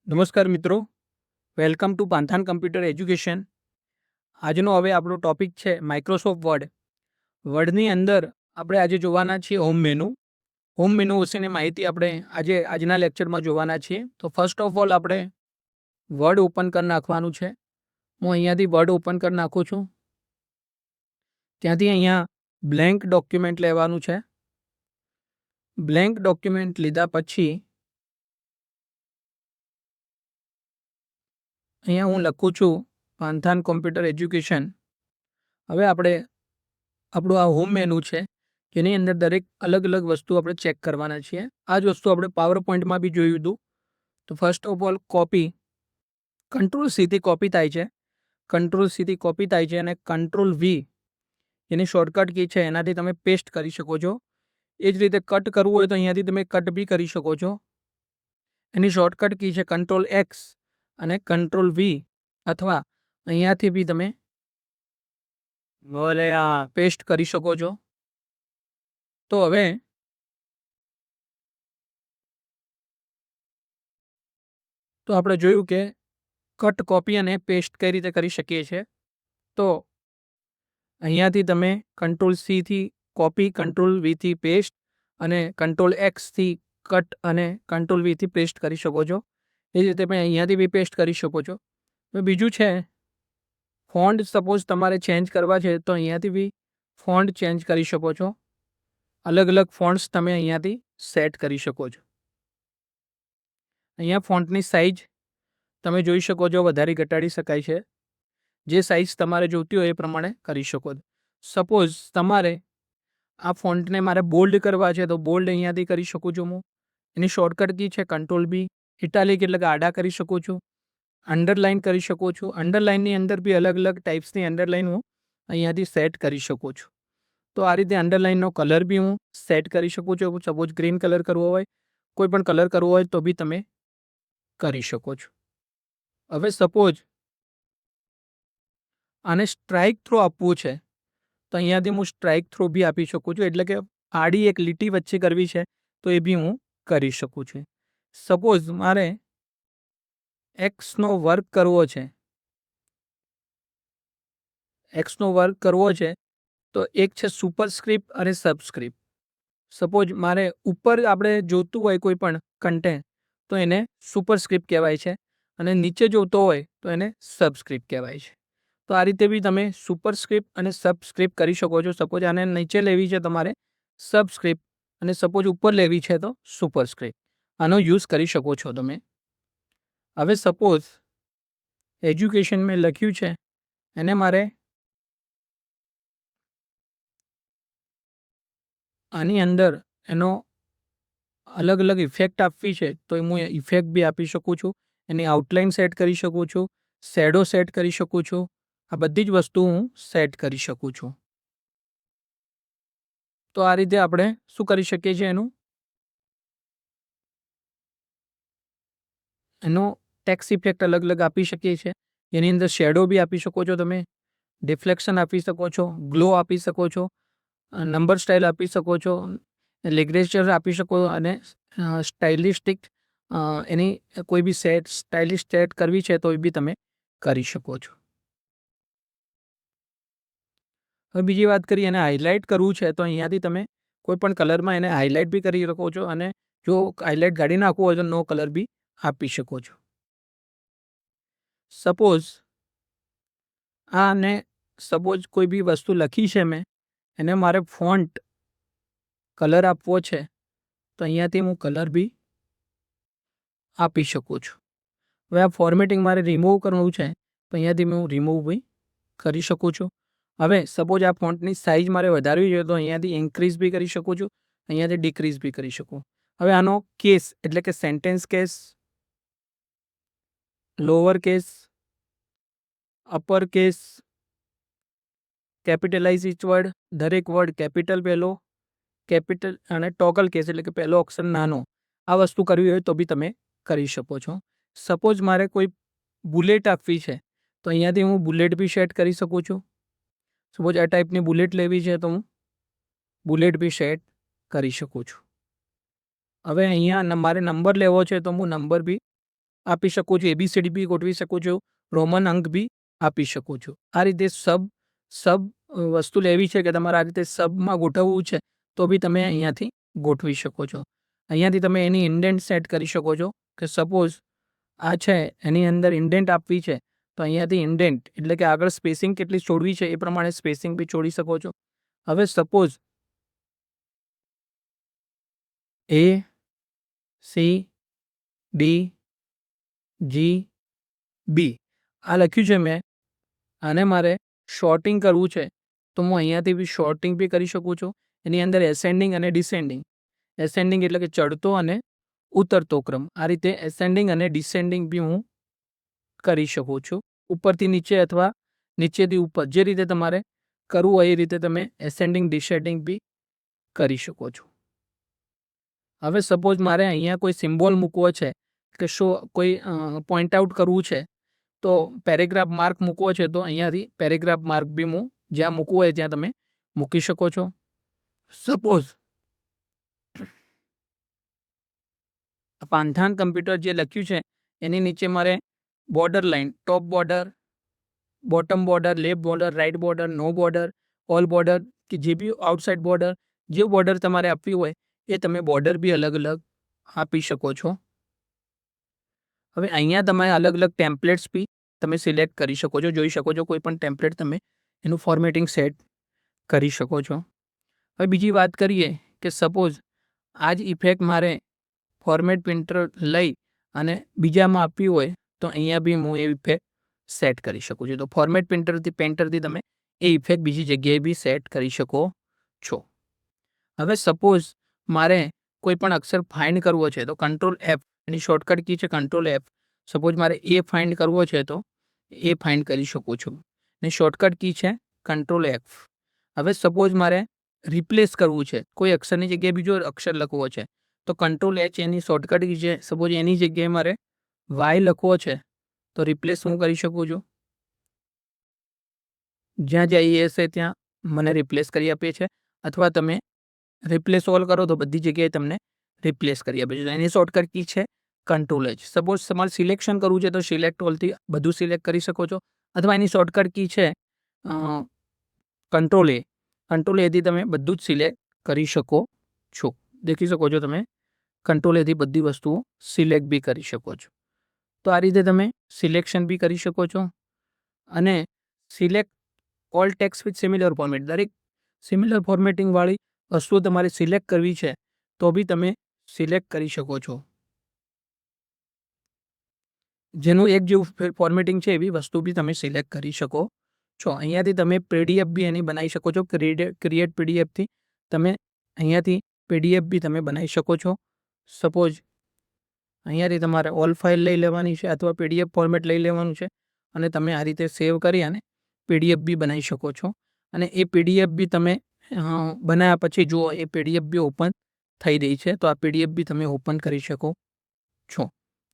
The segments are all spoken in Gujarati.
નમસ્કાર મિત્રો, વેલકમ ટુ પાંથાન કમ્પ્યુટર એજ્યુકેશન. આજનો હવે આપણો ટોપિક છે માઇક્રોસોફ્ટ વર્ડ. વર્ડની અંદર આપણે આજે જોવાના છીએ હોમ મેનુ. હોમ મેનુ વિશેની માહિતી આપણે આજના લેક્ચરમાં જોવાના છીએ. તો ફર્સ્ટ ઓફ ઓલ આપણે વર્ડ ઓપન કરી નાખવાનું છે. હું અહીંયાથી વર્ડ ઓપન કરી નાખું છું. ત્યાંથી અહીંયા બ્લેન્ક ડોક્યુમેન્ટ લેવાનું છે. બ્લેન્ક ડોક્યુમેન્ટ લીધા પછી અહીંયા હું લખું છું પાંથાન કોમ્પ્યુટર એજ્યુકેશન. હવે આપણે આપણું આ હોમ મેનુ છે જેની અંદર દરેક અલગ અલગ વસ્તુ આપણે ચેક કરવાના છીએ. આ જ વસ્તુ આપણે પાવર પોઈન્ટમાં બી જોયું હતું. તો first of all copy, control સીથી કોપી થાય છે. કંટ્રોલ સીથી કોપી થાય છે અને કંટ્રોલ વી જેની શોર્ટકટ કી છે એનાથી તમે પેસ્ટ કરી શકો છો. એ જ રીતે કટ કરવું હોય તો અહીંયાથી તમે કટ બી કરી શકો છો. એની શોર્ટકટ કી છે કંટ્રોલ એક્સ અને કંટ્રોલ વી, અથવા અહીંયાથી બી તમે પેસ્ટ કરી શકો છો. તો હવે આપણે જોયું કે કટ, કોપી અને પેસ્ટ કઈ રીતે કરી શકીએ છીએ. તો અહીંયાથી તમે કંટ્રોલ સીથી કોપી, કંટ્રોલ વીથી પેસ્ટ અને કંટ્રોલ એક્સથી કટ અને કંટ્રોલ વીથી પેસ્ટ કરી શકો છો. એ જ રીતે તમે અહીંયાથી બી પેસ્ટ કરી શકો છો. બીજું છે ફોન્ટ. સપોઝ તમારે ચેન્જ કરવા છે તો અહીંયાથી બી ફોન્ટ ચેન્જ કરી શકો છો. અલગ અલગ ફોન્ટ્સ તમે અહીંયાથી સેટ કરી શકો છો. અહીંયા ફોન્ટની સાઇઝ તમે જોઈ શકો છો, વધારી ઘટાડી શકાય છે. જે સાઇઝ તમારે જોઈતી હોય એ પ્રમાણે કરી શકો છો. સપોઝ તમારે આ ફોન્ટને મારે બોલ્ડ કરવા છે તો બોલ્ડ અહીંયાથી કરી શકું છું હું. એની શોર્ટકટ કી છે કંટ્રોલ બી. ઇટાલિક એટલે કે આડા કરી શકું છું. અંડરલાઇન કરી શકું છું. અંડરલાઇનની અંદર બી અલગ અલગ ટાઈપ્સની અંડરલાઇન હું અહીંયાથી સેટ કરી શકું છું. તો આ રીતે અંડરલાઇનનો કલર બી હું સેટ કરી શકું છું. સપોઝ ગ્રીન કલર કરવો હોય, કોઈ પણ કલર કરવો હોય તો બી તમે કરી શકો છો. હવે સપોઝ આને સ્ટ્રાઇક થ્રો આપવું છે તો અહીંયાથી હું સ્ટ્રાઇક થ્રો બી આપી શકું છું. એટલે કે આડી એક લીટી વચ્ચે કરવી છે તો એ બી હું કરી શકું છું. સપોઝ મારે એક્સનો વર્ક કરવો છે, તો એક છે સુપરસ્ક્રિપ્ટ અને સબસ્ક્રિપ્ટ. સપોઝ મારે ઉપર આપણે જોતું હોય કોઈ પણ કન્ટેન્ટ તો એને સુપરસ્ક્રિપ્ટ કહેવાય છે અને નીચે જોતો હોય તો એને સબસ્ક્રિપ્ટ કહેવાય છે. તો આ રીતે બી તમે સુપરસ્ક્રિપ્ટ અને સબસ્ક્રિપ્ટ કરી શકો છો. સપોઝ આને નીચે લેવી છે તમારે સબસ્ક્રિપ્ટ અને સપોઝ ઉપર લેવી છે તો સુપરસ્ક્રિપ્ટ. આનો યુઝ કરી શકો છો તમે. હવે સપોઝ એજ્યુકેશન મેં લખ્યું છે એને મારે આની અંદર એનો અલગ અલગ ઇફેક્ટ આપવી છે તો હું ઇફેક્ટ બી આપી શકું છું. એની આઉટલાઇન સેટ કરી શકું છું, શેડો સેટ કરી શકું છું. આ બધી જ વસ્તુ હું સેટ કરી શકું છું. તો આ રીતે આપણે શું કરી શકીએ છીએ, એનો ટેક્સ ઇફેક્ટ અલગ અલગ આપી શકીએ છીએ. એની અંદર શેડો બી આપી શકો છો તમે, ડિફ્લેક્શન આપી શકો છો, ગ્લો આપી શકો છો, નંબર સ્ટાઇલ આપી શકો છો, લિગ્રેચર આપી શકો અને સ્ટાઇલિસ્ટિક એની કોઈ બી સ્ટાઇલિશ સેટ કરવી છે તો એ બી તમે કરી શકો છો. હવે બીજી વાત કરીએ, એને હાઇલાઇટ કરવું છે તો અહીંયાથી તમે કોઈ પણ કલરમાં એને હાઇલાઇટ બી કરી શકો છો અને જો હાઇલાઇટ કાઢી નાખવું હોય તો નો કલર બી આપી શકો છો. સપોઝ કોઈ બી વસ્તુ લખી છે મેં, એને મારે ફોન્ટ કલર આપવો છે તો અહીંયાથી હું કલર બી આપી શકું છું. હવે આ ફોર્મેટિંગ મારે રિમૂવ કરવું છે તો અહીંયાથી હું રિમૂવ બી કરી શકું છું. હવે સપોઝ આ ફોન્ટની સાઇઝ મારે વધારવી જોઈએ તો અહીંયાથી ઇન્ક્રીઝ બી કરી શકું છું, અહીંયાથી ડિક્રીઝ બી કરી શકું. હવે આનો કેસ એટલે કે sentence case, lower case, upper case, capitalize each word, દરેક વર્ડ કેપિટલ પહેલો, કેપિટલ અને ટોગલ કેસ એટલે કે પહેલો અક્ષર નાનો. આ વસ્તુ કરવી હોય તો બી તમે કરી શકો છો. સપોઝ મારે કોઈ બુલેટ આપવી છે તો અહીંયાથી હું બુલેટ બી સેટ કરી શકું છું. સપોઝ આ ટાઈપની બુલેટ લેવી છે તો હું બુલેટ બી સેટ કરી શકું છું. હવે અહીંયા મારે નંબર લેવો છે તો હું નંબર બી આપી શકો છો, ABCD બી ગોઠવી શકો છો, રોમન અંક બી આપી શકો છો. આ રીતે સબ વસ્તુ લેવી છે કે તમારે આ રીતે સબમાં ગોઠવવું છે તો બી તમે અહીંયાથી ગોઠવી શકો છો. અહીંયાથી તમે એની ઇન્ડેન્ટ સેટ કરી શકો છો કે સપોઝ આ છે એની અંદર ઇન્ડેન્ટ આપવી છે તો અહીંયાથી ઇન્ડેન્ટ એટલે કે આગળ સ્પેસિંગ કેટલી છોડવી છે એ પ્રમાણે સ્પેસિંગ બી છોડી શકો છો. હવે સપોઝ ACDG આ લખ્યું છે મેં, આને મારે શોર્ટિંગ કરવું છે તો હું અહીંયાથી બી શોર્ટિંગ બી કરી શકું છું. એની અંદર એસેન્ડિંગ અને ડિસેન્ડિંગ, એસેન્ડિંગ એટલે કે ચડતો અને ઉતરતો ક્રમ, આ રીતે એસેન્ડિંગ અને ડિસેન્ડિંગ બી હું કરી શકું છું. ઉપરથી નીચે અથવા નીચેથી ઉપર, જે રીતે તમારે કરવું હોય એ રીતે તમે એસેન્ડિંગ ડિસેન્ડિંગ બી કરી શકો છો. હવે સપોઝ મારે અહીંયા કોઈ સિમ્બોલ મૂકવો છે કે કોઈ પોઈન્ટ આઉટ કરવું છે તો પેરેગ્રાફ માર્ક મૂકવો છે તો અહીંયાથી પેરેગ્રાફ માર્ક બી હું જ્યાં મૂકવું હોય ત્યાં તમે મૂકી શકો છો. સપોઝ પાંથાન કમ્પ્યુટર જે લખ્યું છે એની નીચે મારે border line, top border, bottom border, left border, right border, no border, all border કે જે બી આઉટસાઇડ બોર્ડર, જે બોર્ડર તમારે આપવી હોય એ તમે બોર્ડર બી અલગ અલગ આપી શકો છો. હવે અહીંયા તમે અલગ અલગ ટેમ્પલેટ્સ બી તમે સિલેક્ટ કરી શકો છો, જોઈ શકો છો કોઈ પણ ટેમ્પલેટ તમે એનું ફોર્મેટિંગ સેટ કરી શકો છો. હવે બીજી વાત કરીએ કે સપોઝ આ જ ઇફેક્ટ મારે ફોર્મેટ પ્રિન્ટર લઈ અને બીજામાં આપવી હોય તો અહીંયા બી હું એ ઇફેક્ટ સેટ કરી શકું છું. તો ફોર્મેટ પેન્ટરથી તમે એ ઇફેક્ટ બીજી જગ્યાએ બી સેટ કરી શકો છો. હવે સપોઝ મારે કોઈ પણ અક્ષર ફાઇન્ડ કરવો છે તો કંટ્રોલ F, એની શોર્ટકટ કી છે કંટ્રોલ F. સપોઝ મારે એ ફાઇન્ડ કરવો છે તો એ ફાઇન્ડ કરી શકું છું, એની શોર્ટકટ કી છે કંટ્રોલ F. હવે સપોઝ મારે રિપ્લેસ કરવું છે, કોઈ અક્ષરની જગ્યાએ બીજો અક્ષર લખવો છે તો કંટ્રોલ H એની શોર્ટકટ કી છે. સપોઝ એની જગ્યાએ મારે Y લખવો છે તો રિપ્લેસ હું કરી શકું છું, જ્યાં જઈએ હશે ત્યાં મને રિપ્લેસ કરી આપે છે. અથવા તમે રિપ્લેસ ઓલ કરો તો બધી જગ્યાએ તમને રિપ્લેસ કરી આપે છે. એની શોર્ટકટ કી છે કંટ્રોલ H. સપોઝ તમારે સિલેક્શન કરવું છે તો સિલેક્ટ ઓલથી બધું સિલેક્ટ કરી શકો છો, અથવા એની શોર્ટકટ કી છે કંટ્રોલ A. કંટ્રોલ એથી તમે બધું જ સિલેક્ટ કરી શકો છો. દેખી શકો છો તમે કંટ્રોલ એથી બધી વસ્તુઓ સિલેક્ટ બી કરી શકો છો. તો આ રીતે તમે સિલેક્શન બી કરી શકો છો. અને select all text with similar format, દરેક સિમિલર ફોર્મેટિંગવાળી વસ્તુઓ તમારે સિલેક્ટ કરવી છે તો બી તમે સિલેક્ટ કરી શકો છો. જેનું એક જેવું ફોર્મેટિંગ છે એવી વસ્તુ બી તમે સિલેક્ટ કરી શકો છો. અહીંયાથી તમે PDF બી એની બનાવી શકો છો. ક્રિએટ PDFથી તમે અહીંયાથી PDF બી તમે બનાવી શકો છો. સપોઝ અહીંયાથી તમારે ઓલ ફાઇલ લઈ લેવાની છે અથવા PDF ફોર્મેટ લઈ લેવાનું છે અને તમે આ રીતે સેવ કરી અને PDF બી બનાવી શકો છો. અને એ PDF બી તમે બનાવ્યા પછી જુઓ એ PDF બી ઓપન થઈ રહી છે તો આ PDF બી તમે ઓપન કરી શકો છો.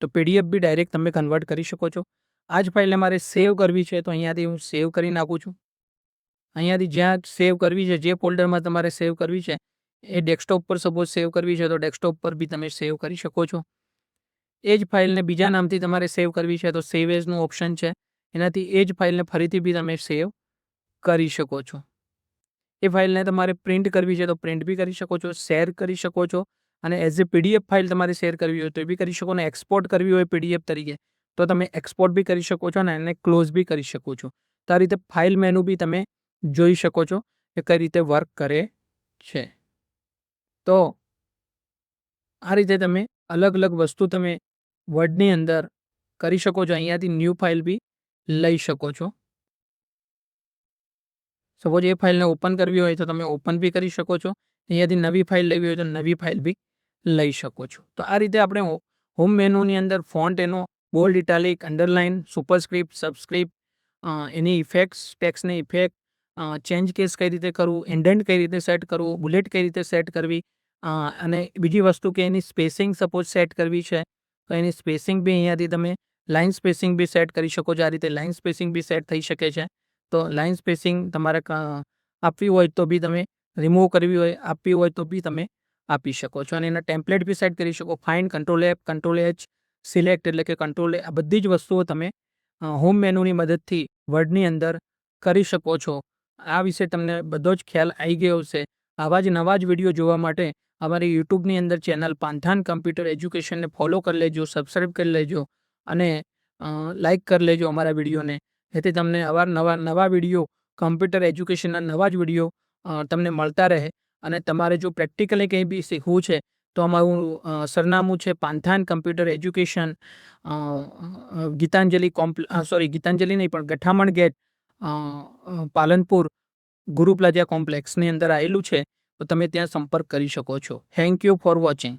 તો PDF બી ડાયરેક્ટ તમે કન્વર્ટ કરી શકો છો. આ જ ફાઇલને મારે સેવ કરવી છે તો અહીંયાથી હું સેવ કરી નાખું છું. અહીંયાથી જ્યાં સેવ કરવી છે, જે ફોલ્ડરમાં તમારે સેવ કરવી છે એ ડેસ્કટોપ પર સપોઝ સેવ કરવી છે તો ડેસ્કટોપ પર બી તમે સેવ કરી શકો છો. એ જ ફાઇલને બીજા નામથી તમારે સેવ કરવી છે તો સેવ એઝનું ઓપ્શન છે, એનાથી એ જ ફાઇલને ફરીથી બી તમે સેવ કરી શકો છો. એ ફાઇલને તમારે પ્રિન્ટ કરવી છે તો પ્રિન્ટ બી કરી શકો છો, શેર કરી શકો છો, અને એઝ એ PDF ફાઇલ તમારે શેર કરવી હોય તો એ બી કરી શકો. અને એક્સપોર્ટ કરવી હોય PDF તરીકે તો તમે એક્સપોર્ટ બી કરી શકો છો અને એને ક્લોઝ બી કરી શકો છો. તો આ રીતે ફાઇલ મેનુ બી તમે જોઈ શકો છો કે કઈ રીતે વર્ક કરે છે. તો આ રીતે તમે અલગ અલગ વસ્તુ તમે વર્ડની અંદર કરી શકો છો. અહીંયાથી ન્યૂ ફાઇલ બી લઈ શકો છો. સપોઝ એ ફાઇલને ઓપન કરવી હોય તો તમે ઓપન બી કરી શકો છો. અહીંયાથી નવી ફાઇલ લેવી હોય તો નવી ફાઇલ બી લઈ શકો છો. તો આ રીતે આપણે હોમ મેનુની અંદર ફોન્ટ એનો bold, italic, underline, superscript, subscript, એની ઇફેક્ટ્સ, ટેક્સ્ટની ઇફેક્ટ, ચેન્જ કેસ કઈ રીતે કરવું, ઇન્ડેન્ટ કઈ રીતે સેટ કરવું, બુલેટ કઈ રીતે સેટ કરવી, અને બીજી વસ્તુ કે એની સ્પેસિંગ સપોઝ સેટ કરવી છે તો એની સ્પેસિંગ બી અહીંયાથી તમે લાઇન સ્પેસિંગ બી સેટ કરી શકો છો. આ રીતે લાઇન સ્પેસિંગ બી સેટ થઈ શકે છે. તો લાઇન સ્પેસિંગ તમારે આપવી હોય તો બી તમે રિમૂવ કરવી હોય આપવી હોય તો બી તમે આપી શકો છો. અને એના ટેમ્પલેટ બી સેટ કરી શકો. Find, control F, control H, select એટલે કે કંટ્રોલ આ બધી જ વસ્તુઓ તમે હોમ મેનુની મદદથી વર્ડની અંદર કરી શકો છો. આ વિશે તમને બધો જ ખ્યાલ આવી ગયો હશે. આવા જ નવા જ વિડીયો જોવા માટે અમારી યુટ્યુબની અંદર ચેનલ પાંથાન કમ્પ્યુટર એજ્યુકેશનને ફોલો કરી લેજો, સબસ્ક્રાઈબ કરી લેજો અને લાઈક કરી લેજો અમારા વિડીયોને. જેથી તમને અવારનવાર નવા વિડીયો કમ્પ્યુટર એજ્યુકેશનના નવા જ વિડીયો તમને મળતા રહે. અને તમારે જો પ્રેક્ટિકલી કંઈ બી શીખવું છે તો અમારું સરનામું છે પાંથાન કમ્પ્યુટર એજ્યુકેશન, ગીતાંજલિ ગીતાંજલિ નહીં પણ ગઠામણ ગેટ, પાલનપુર, ગુરુ પ્લાઝા કોમ્પ્લેક્સની અંદર આવેલું છે. તો તમે ત્યાં સંપર્ક કરી શકો છો. Thank you for watching.